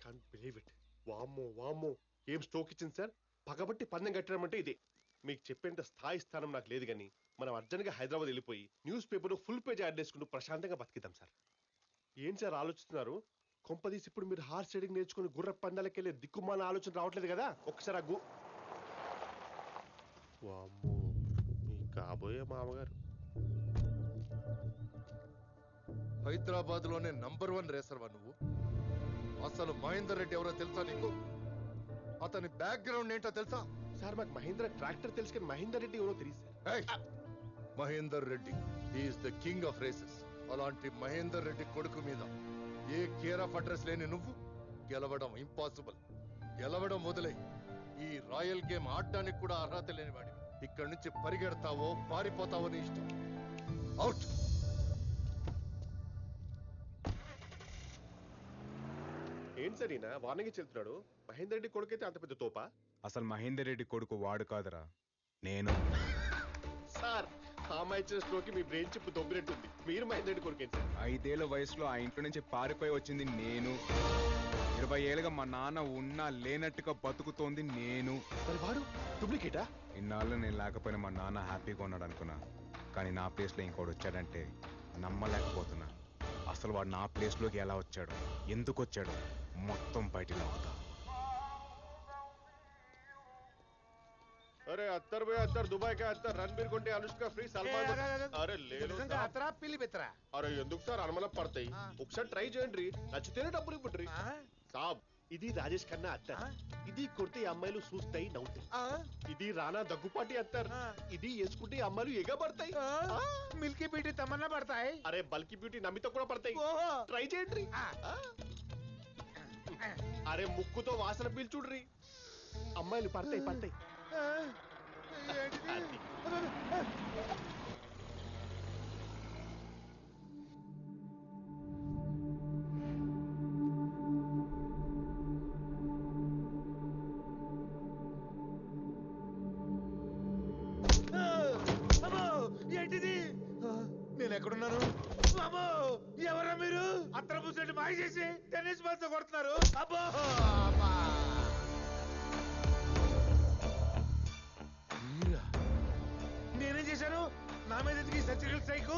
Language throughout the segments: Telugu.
Can't believe it. వామ్మో వామ్మో, ఏం స్ట్రోక్ ఇచ్చింది సార్. పగబట్టి పందెం కట్టడం అంటే ఇదే. మీకు చెప్పేంత స్థాయి స్థానం నాకు లేదు కానీ మనం అర్జెంట్గా హైదరాబాద్ వెళ్ళిపోయి న్యూస్ పేపర్లో ఫుల్ పేజ్ యాడ్ చేసుకుంటూ ప్రశాంతంగా బతికిద్దాం సార్. ఏం సార్ ఆలోచిస్తున్నారు? కొంపదీసి ఇప్పుడు మీరు హార్స్ రైడింగ్ నేర్చుకుని గుర్ర పందాలకి వెళ్ళే దిక్కుమాల ఆలోచన రావట్లేదు కదా? ఒకసారి వామ్మో, మీ కాబోయే మామగారు. హైదరాబాద్ లోనే నంబర్ 1 రేసర్వా నువ్వు. అసలు మహేందర్ రెడ్డి ఎవరో తెలుసా నీకు? అతని బ్యాక్గ్రౌండ్ ఏంటో తెలుసా? సార్ మాకు మహేంద్ర ట్రాక్టర్ తెలుసు కానీ మహేందర్ రెడ్డి ఎవరో తెలియదు sir. Mahender Reddy is the king of races. అలాంటి మహేందర్ రెడ్డి కొడుకు మీద ఏ కేర్ ఆఫ్ అడ్రస్ లేని నువ్వు గెలవడం ఇంపాసిబుల్. గెలవడం మొదలై ఈ రాయల్ గేమ్ ఆడడానికి కూడా అర్హత లేనివాడివి. ఇక్కడి నుంచి పరిగెడతావో పారిపోతావో నీ ఇష్టం. అవుట్. ఏంటి సార్ ఈయన వార్నింగ్ చెల్తున్నాడు? మహేందర్ రెడ్డి కొడుకైతే అంత పెద్ద తోపా? అసలు మహేందర్ రెడ్డి కొడుకు వాడు కాదురా, నేను. సార్ ఆ అమ్మాయి ఇచ్చిన స్ట్రోక్ మీ బ్రెయిన్ చిప్ దొబ్బినట్టుంది. మీరు మహేందర్ రెడ్డి కొడుకేంటి సార్? 5 ఏళ్ల వయసులో ఆ ఇంట్లో నుంచి పారిపోయి వచ్చింది నేను. 20 ఏళ్ళుగా మా నాన్న ఉన్నా లేనట్టుగా బతుకుతోంది నేను. మరి వాడు డూప్లికేటా? ఇన్నాళ్ళు నేను లేకపోయినా మా నాన్న హ్యాపీగా ఉన్నాడు అనుకున్నా, కానీ నా ప్లేస్లో ఇంకోటి వచ్చాడంటే నమ్మలేకపోతున్నా. అసలు వాడు నా ప్లేస్లోకి ఎలా వచ్చాడు, ఎందుకు వచ్చాడు, మొత్తం బయటికి అవుతా. अरे 70 भाई 70 दुबई का 70 रणबीर కొంటే అనుష్క ఫ్రీ సల్మాన్. అరే లేదు అతరా పిల్లి బెత్తరా. అరే ఎందుకు సార్ అనుమానం పడతాయి? ఒకసారి ట్రై చేయండి, నచ్చితేనే డబ్బులు ఇవ్వండి. సాబ్ ఇది రాజేష్ ఖన్నా అత్తర్, ఇది కొడితే అమ్మాయిలు చూస్తాయి నవ్వుతాయి. ఇది రానా దగ్గుపాటి అత్తర్, ఇది వేసుకుంటే అమ్మాయిలు ఎగబడతాయి. మిల్కీ బ్యూటీ తమన్నా పడతాయి. అరే బల్కీ బ్యూటీ నమ్మితో కూడా పడతాయి. ట్రై చేయండి. అరే ముక్కుతో వాసన పీల్చుడ్రి, అమ్మాయిలు పడతాయి పడతాయి. ఏంటిది? నేను ఎక్కడున్నాను? ఎవరా మీరు? అత్తర పూసేట్టు మాయ చేసి టెన్నిస్ బాల్ తో కొడుతున్నారు. అబ్బో నేనేం చేశాను? నా మీద ఎందుకు సర్జరీ సైకు?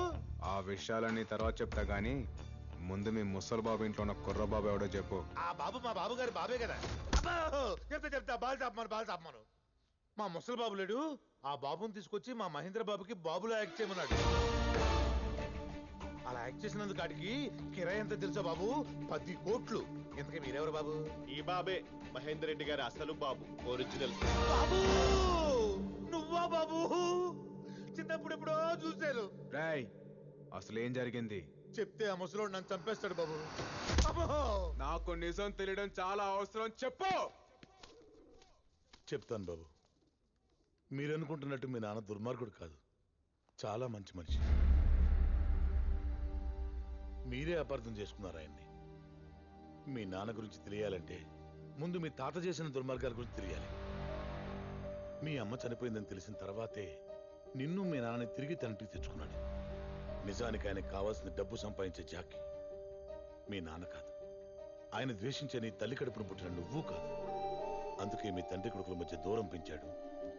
ఆ విషయాలన్నీ తర్వాత చెప్తా గానీ ముందు మీ ముసలి బాబు ఇంట్లో ఉన్న కుర్ర బాబు ఎవడో చెప్పు. ఆ బాబు మా బాబు గారి బాబే కదా. అబ్బో చెప్తా బాల్ చాపమను. మా ముసలి బాబు లేడు, ఆ బాబుని తీసుకొచ్చి మా మహేంద్ర బాబుకి బాబులో యాక్ట్ చేయమన్నాడు. అలా యాక్ట్ చేసినందుకు కాడికి కిరాయి ఎంత తెలుసా బాబు? 10 కోట్లు. ఇంతకీ మీరెవరు బాబు? ఈ బాబే మహేందర్ రెడ్డి గారి అసలు బాబు, ఒరిజినల్ బాబు. నువ్వా బాబు? చిన్నప్పుడు ఎప్పుడో చూశాను. రాయ్ అసలు ఏం జరిగింది చెప్తే ఆ ముసలోడు నన్ను చంపేస్తాడు బాబు. నాకు నిజం తెలియడం చాలా అవసరం, చెప్పు. చెప్తాను బాబు. మీరనుకుంటున్నట్టు మీ నాన్న దుర్మార్గుడు కాదు, చాలా మంచి మనిషి. మీరే అపార్థం చేసుకున్నారు ఆయన్ని. మీ నాన్న గురించి తెలియాలంటే ముందు మీ తాత చేసిన దుర్మార్గాల గురించి తెలియాలి. మీ అమ్మ చనిపోయిందని తెలిసిన తర్వాతే నిన్ను మీ నాన్నని తిరిగి తండ్రికి తెచ్చుకున్నాడు. నిజానికి ఆయనకు కావాల్సిన డబ్బు సంపాదించే జాకి మీ నాన్న కాదు, ఆయన ద్వేషించే నీ తల్లి కడుపును పుట్టిన నువ్వు కాదు. అందుకే మీ తండ్రి కొడుకుల మధ్య దూరం పెంచాడు,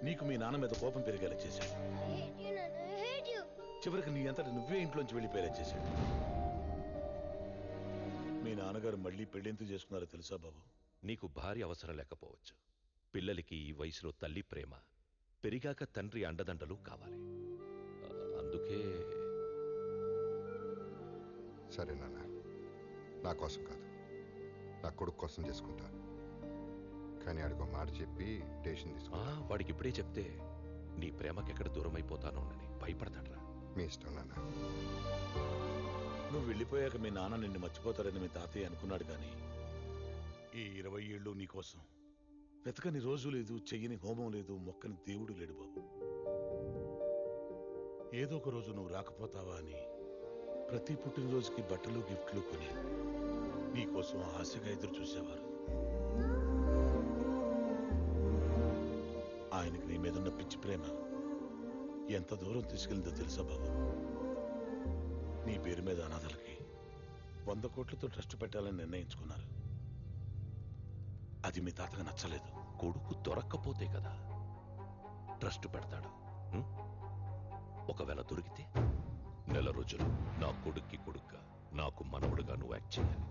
నీకు మీ నాన్న మీద కోపం పెరిగేలా చేశాడు. చివరికి నీ అంతటి నువ్వే ఇంట్లోంచి వెళ్ళిపోయేలా చేశాడు. మీ నాన్నగారు మళ్ళీ పెళ్ళెందుకు చేసుకున్నారో తెలుసా బాబు? నీకు భార్య అవసరం లేకపోవచ్చు, పిల్లలకి ఈ వయసులో తల్లి ప్రేమ, పెరిగాక తండ్రి అండదండలు కావాలి. అందుకే. సరే నాన్న, నా కోసం కాదు, నా కొడుకు కోసం చేసుకుంటా. కానీ అడుగు మాట చెప్పి స్టేషన్ తీసుకున్నా. వాడికి ఇప్పుడే చెప్తే నీ ప్రేమకి ఎక్కడ దూరం అయిపోతానోనని భయపడతాడ్రా. మీ ఇష్టం నాన్న. నువ్వు వెళ్ళిపోయాక మీ నాన్న నిన్ను మర్చిపోతాడని మీ తాతయ్య అనుకున్నాడు, కానీ ఈ 20 ఏళ్ళు నీకోసం వెతకని రోజు లేదు, చెయ్యని హోమం లేదు, మొక్కని దేవుడు లేడు బాబు. ఏదో ఒక రోజు నువ్వు రాకపోతావా అని ప్రతి పుట్టినరోజుకి బట్టలు గిఫ్ట్లు కొని నీకోసం ఆశగా ఎదురు చూసేవారు. ఆయనకి నీ మీదున్న పిచ్చి ప్రేమ ఎంత దూరం తీసుకెళ్ళిందో తెలుసా బాబు? నీ పేరు మీద అనాథలకి 100 కోట్లతో ట్రస్ట్ పెట్టాలని నిర్ణయించుకున్నారు. అది మీ తాతగా నచ్చలేదు. కొడుకు దొరక్కపోతే కదా ట్రస్ట్ పెడతాడు. ఉం? ఒకవేళ దొరికితే నెల రోజులు నా కొడుక్కి కొడుగ్గా, నాకు మనవడుగా నువ్వు యాక్ట్ చేయాలి.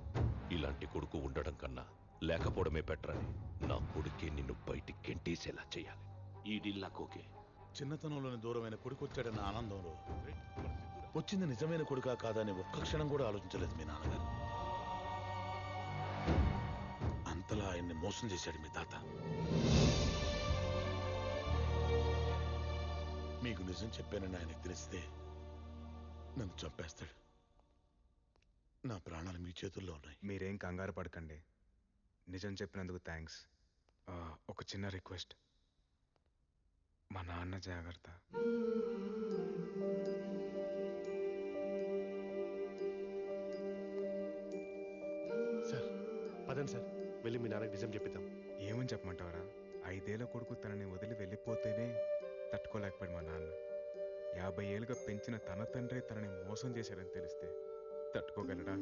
ఇలాంటి కొడుకు ఉండడం కన్నా లేకపోవడమే బెటర్ అని నా కొడుకే నిన్ను బయటికి గెంటేసేలా చేయాలి. ఈ డీల్ నాకు ఓకే. చిన్నతనంలోని దూరమైన కొడుకు వచ్చాడన్న ఆనందంలో వచ్చింది నిజమైన కొడుకా కాదా అని ఒక్క క్షణం కూడా ఆలోచించలేదు మీ నాన్నగారు. అంతలా ఆయన్ని మోసం చేశాడు మీ తాత. మీకు నిజం చెప్పానని ఆయనకు తెలిస్తే నన్ను చంపేస్తాడు. నా ప్రాణాలు మీ చేతుల్లో ఉన్నాయి. మీరేం కంగారు పడకండి. నిజం చెప్పినందుకు థ్యాంక్స్. ఒక చిన్న రిక్వెస్ట్, మా నాన్న జాగ్రత్త. సార్ పదండి సార్, వెళ్ళి మీ నాన్నకి నిజం చెప్పిద్దాం. ఏమని చెప్పమంటావరా? 5 ఏళ్ల కొడుకు తనని వదిలి వెళ్ళిపోతేనే తట్టుకోలేకపోయాడు మా నాన్న. 50 ఏళ్ళుగా పెంచిన తన తండ్రి తనని మోసం చేశాడని తెలిస్తే తట్టుకోగలడా?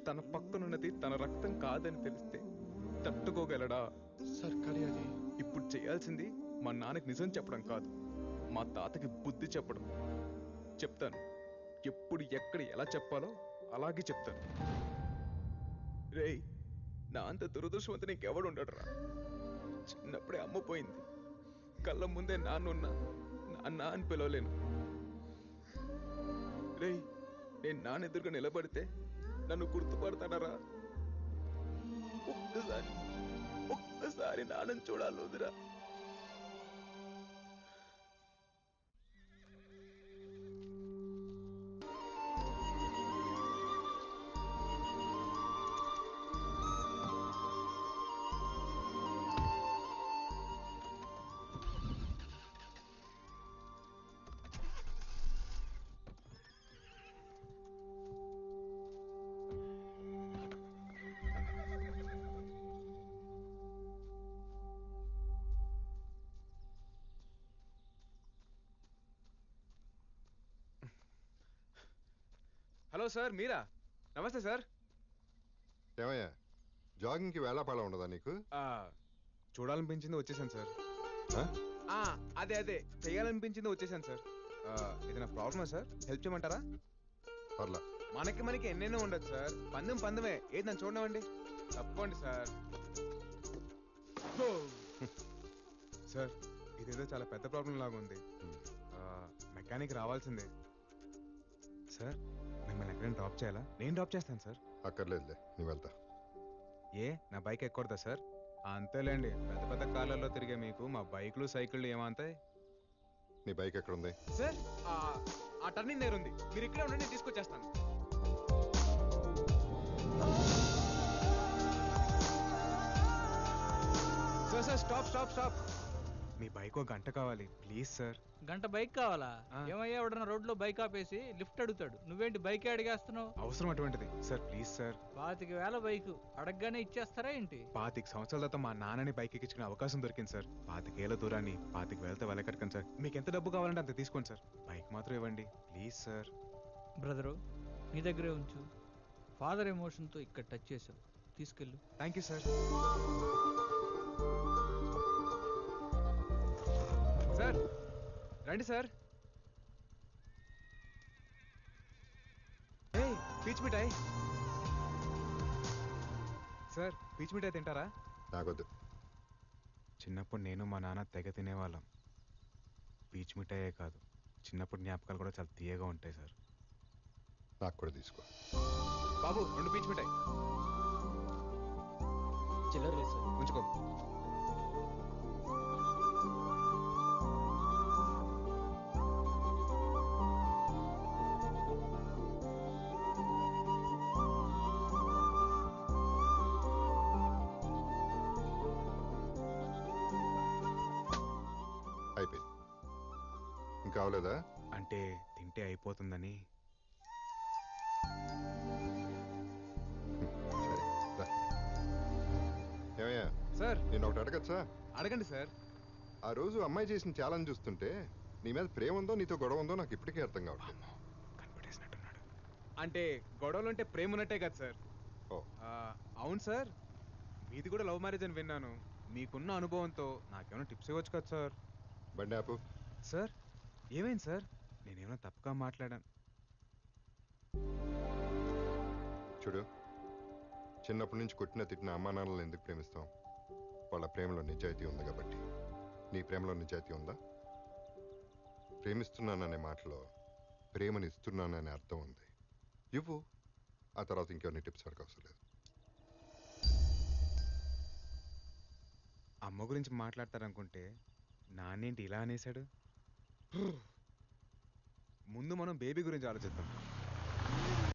తన పక్కనున్నది తన రక్తం కాదని తెలిస్తే తట్టుకోగలడా? సార్ కానీ అది ఇప్పుడు చేయాల్సింది మా నాన్నకి నిజం చెప్పడం కాదు, మా తాతకి బుద్ధి చెప్పడం. చెప్తాను, ఎప్పుడు ఎక్కడ ఎలా చెప్పాలో అలాగే చెప్తాను. రేయ్, నా అంత దురదృష్టవంతుని ఇంకెవడు ఉండడురా. చిన్నప్పుడే అమ్మ పోయింది, కళ్ళ ముందే నాన్నున్నా నాన్న అని పిలవలేను. రేయ్, నేను నాన్న ఎదురుగా నిలబడితే నన్ను గుర్తుపడతానరా? ఒక్కసారి నాన్నని చూడాలి వదిరా. హలో సార్, మీరా? నమస్తే సార్. ఏమయ్యా, జాగింగ్కి వేళాపాళ ఉండదా నీకు? చూడాలనిపించింది వచ్చేసాను సార్. ఆ? అదే చేయాలనిపించింది వచ్చేసాను సార్. ఏదైనా ప్రాబ్లమా సార్? హెల్ప్ చేయమంటారా? పర్లా. మనకి ఎన్నెన్నో ఉండదు సార్. పందమే. ఏది నన్ను చూడనివ్వండి. తప్పండి సార్. సార్, ఇదేదో చాలా పెద్ద ప్రాబ్లం లాగా ఉంది. మెకానిక్ రావాల్సిందే సార్. మిమ్మల్ని ఎక్కడైనా డ్రాప్ చేయాలా? నేను డ్రాప్ చేస్తాను సార్. అక్కర్లేదులే, నీ వెళ్తా. ఏ, నా బైక్ ఎక్కకూడదా సార్? అంతేలేండి, పెద్ద పెద్ద కార్లలో తిరిగే మీకు మా బైక్లు సైకిళ్ళు ఏమంతాయి? నీ బైక్ ఎక్కడుంది? సార్, ఆ టర్నింగ్ దగ్గర ఉంది. మీరు ఇక్కడే ఉండండి, నేను తీసుకొచ్చేస్తాను. Sir stop. మీ బైక్ ఒక గంట కావాలి ప్లీజ్ సార్. గంట బైక్ కావాలా? ఏమయ్యా, ఎవడన్నా రోడ్లో బైక్ ఆపేసి లిఫ్ట్ అడుగుతాడు, నువ్వేంటి బైక్ అడిగేస్తున్నావు? అవసరం అటువంటిది సార్, ప్లీజ్ సార్. 25,000 బైక్ అడగగానే ఇచ్చేస్తారా ఏంటి? 25 సంవత్సరాల తర్వాత మా నాన్నని బైక్ ఎక్కించుకునే అవకాశం దొరికింది సార్. 25 ఏళ్ల దూరాన్ని 25 వేలతో వెళ్ళకట్టకండి సార్. మీకు ఎంత డబ్బు కావాలంటే అంత తీసుకోండి సార్. బైక్ మాత్రం ఇవ్వండి ప్లీజ్ సార్. బ్రదరు, నీ దగ్గరే ఉంచు. ఫాదర్ ఎమోషన్తో ఇక్కడ టచ్ చేసావు, తీసుకెళ్ళు. Thank you sir. సార్ రండి సార్. పీచ్ మిఠాయి సార్, పీచ్ మిఠాయి తింటారా? నాకొద్దు. చిన్నప్పుడు నేను మా నాన్న తెగ తినేవాళ్ళం. పీచ్ మిఠాయే కాదు, చిన్నప్పుడు జ్ఞాపకాలు కూడా చాలా తీయగా ఉంటాయి సార్. నాకు కూడా తీసుకో. బాబు, 2 పీచ్ మిఠాయి. చిల్లర లేదు సార్. ఉంచుకో. అయిపోయింది. ఇంకా అవలేదా? అంటే తింటే అయిపోతుందని. సరే, రా. ఏమయ్యా సార్, నేను ఒకటి అడగచ్చా? అడగండి సార్. ఆ రోజు అమ్మాయి చేసిన ఛాలెంజ్ చూస్తుంటే నీ మీద ప్రేమ ఉందో నీతో గొడవ ఉందో నాకు ఇప్పటికీ అర్థం కావట్లేదు. కనిపెట్టేసినట్టున్నాడు. అంటే గొడవలు అంటే ప్రేమ ఉన్నట్టే కదా సార్. ఓ అవును సార్, మీది కూడా లవ్ మ్యారేజ్ అని విన్నాను. మీకున్న అనుభవంతో నాకేమైనా టిప్స్ ఇవ్వచ్చు కదా సార్. బండి ఆపు. సార్ ఏమైంది సార్? నేనేమైనా తప్పుగా మాట్లాడాను? చూడు, చిన్నప్పటి నుంచి కొట్టిన తిట్టిన అమ్మా నాన్నలను ఎందుకు ప్రేమిస్తాం? వాళ్ళ ప్రేమలో నిజాయితీ ఉంది కాబట్టి. నీ ప్రేమలో నిజాయితీ ఉందా? ప్రేమిస్తున్నాననే మాటలో ప్రేమని ఇస్తున్నాననే అర్థం ఉంది. ఇవ్వు, ఆ తర్వాత ఇంకెవరిని టిప్స్ వరకు అవసరం లేదు. అమ్మ గురించి మాట్లాడతారనుకుంటే నాన్నేంటి ఇలా అనేశాడు? ముందు మనం బేబీ గురించి ఆలోచిద్దాం.